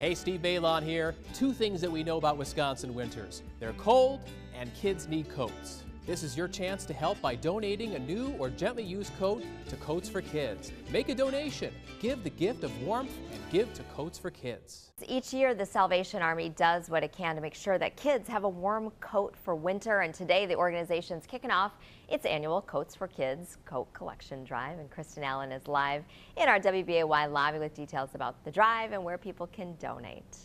Hey, Steve Baylon here. Two things that we know about Wisconsin winters. They're cold and kids need coats. This is your chance to help by donating a new or gently used coat to Coats for Kids. Make a donation, give the gift of warmth, and give to Coats for Kids. Each year, the Salvation Army does what it can to make sure that kids have a warm coat for winter, and today the organization's kicking off its annual Coats for Kids coat collection drive, and Kristen Allen is live in our WBAY lobby with details about the drive and where people can donate.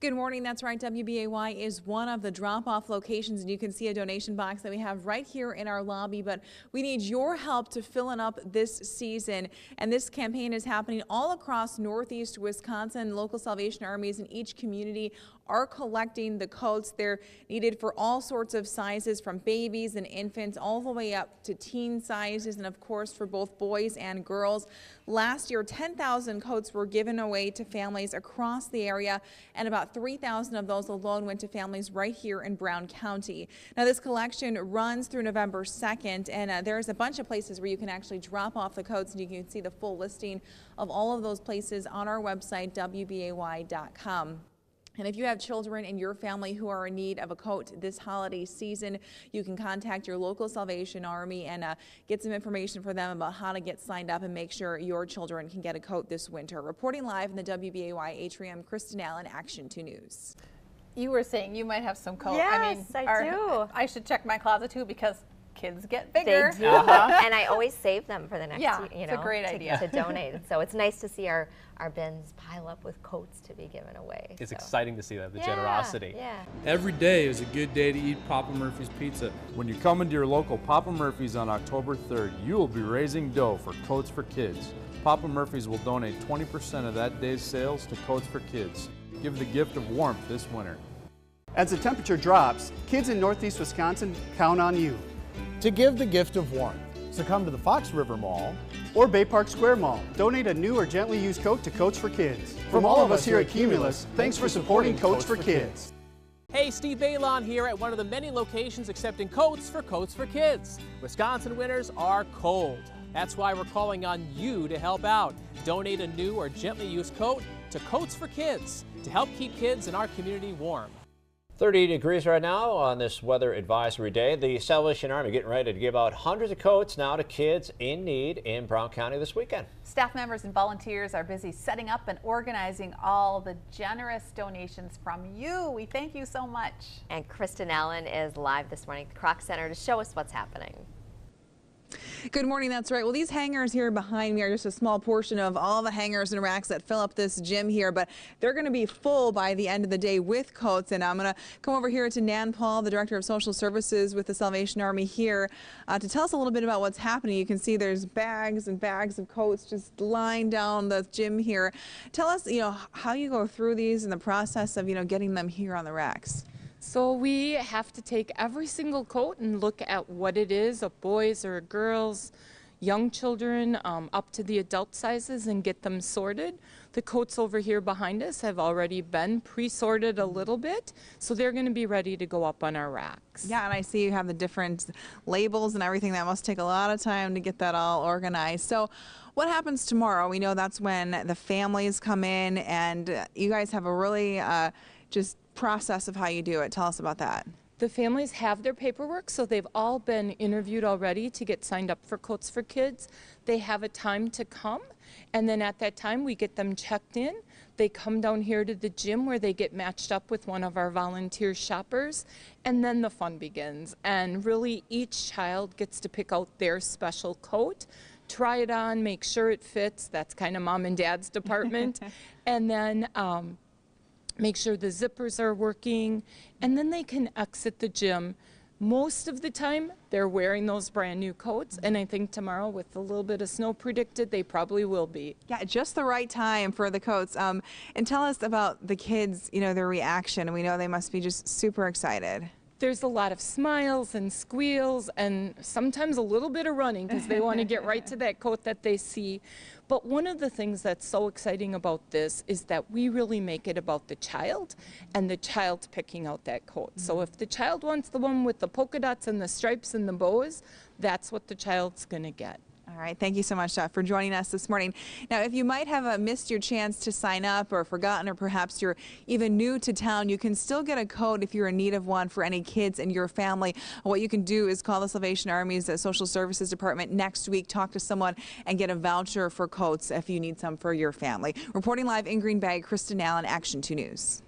Good morning. That's right. WBAY is one of the drop-off locations, and you can see a donation box that we have right here in our lobby. But we need your help to filling up this season. And this campaign is happening all across Northeast Wisconsin. Local Salvation Armies in each community are collecting the coats. They're needed for all sorts of sizes, from babies and infants all the way up to teen sizes, and of course for both boys and girls. Last year, 10,000 coats were given away to families across the area, and about 3,000 of those alone went to families right here in Brown County. Now, this collection runs through November 2nd, and there's a bunch of places where you can actually drop off the coats, and you can see the full listing of all of those places on our website, WBAY.com. And if you have children in your family who are in need of a coat this holiday season, you can contact your local Salvation Army and get some information for them about how to get signed up and make sure your children can get a coat this winter. Reporting live in the WBAY atrium, Kristen Allen, Action 2 News. You were saying you might have some coat. Yes, I do. I should check my closet too, because kids get bigger. They do. And I always save them for the next year, it's a great idea to donate. So it's nice to see our bins pile up with coats to be given away. It's exciting to see that, the generosity. Yeah. Every day is a good day to eat Papa Murphy's Pizza. When you come into your local Papa Murphy's on October 3rd, you will be raising dough for Coats for Kids. Papa Murphy's will donate 20% of that day's sales to Coats for Kids. Give the gift of warmth this winter. As the temperature drops, kids in Northeast Wisconsin count on you to give the gift of warmth. So come to the Fox River Mall or Bay Park Square Mall. Donate a new or gently used coat to Coats for Kids. From all of us here at Cumulus, thanks for supporting Coats for Kids. Hey, Steve Baylon here at one of the many locations accepting coats for Kids. Wisconsin winters are cold. That's why we're calling on you to help out. Donate a new or gently used coat to Coats for Kids to help keep kids in our community warm. 30 degrees right now on this weather advisory day. The Salvation Army getting ready to give out hundreds of coats now to kids in need in Brown County this weekend. Staff members and volunteers are busy setting up and organizing all the generous donations from you. We thank you so much. And Kristen Allen is live this morning at the Kroc Center to show us what's happening. Good morning. That's right. Well, these hangers here behind me are just a small portion of all the hangers and racks that fill up this gym here, but they're going to be full by the end of the day with coats. And I'm going to come over here to Nan Paul, the Director of Social Services with the Salvation Army here, to tell us a little bit about what's happening. You can see there's bags and bags of coats just lying down the gym here. Tell us, how you go through these and the process of, getting them here on the racks. So we have to take every single coat and look at what it is, of boys or girls, young children, up to the adult sizes, and get them sorted. The coats over here behind us have already been pre-sorted a little bit, so they're going to be ready to go up on our racks. Yeah, and I see you have the different labels and everything. That must take a lot of time to get that all organized. So what happens tomorrow? We know that's when the families come in, and you guys have a really just process of how you do it. Tell us about that. The families have their paperwork, so they've all been interviewed already to get signed up for Coats for Kids. They have a time to come, and then at that time we get them checked in. They come down here to the gym where they get matched up with one of our volunteer shoppers, and then the fun begins. And really each child gets to pick out their special coat, try it on, make sure it fits. That's kind of mom and dad's department. And then make sure the zippers are working, and then they can exit the gym. Most of the time, they're wearing those brand new coats, and I think tomorrow, with a little bit of snow predicted, they probably will be. Yeah, just the right time for the coats. And tell us about the kids, their reaction. We know they must be just super excited. There's a lot of smiles and squeals and sometimes a little bit of running because they want to get right to that coat that they see. But one of the things that's so exciting about this is that we really make it about the child and the child picking out that coat. So if the child wants the one with the polka dots and the stripes and the bows, that's what the child's going to get. All All right, thank you so much for joining us this morning. Now, if you might have missed your chance to sign up or forgotten, or perhaps you're even new to town, you can still get a coat if you're in need of one for any kids in your family. What you can do is call the Salvation Army's Social Services Department next week, talk to someone, and get a voucher for coats if you need some for your family. Reporting live in Green Bay, Kristen Allen, Action 2 News.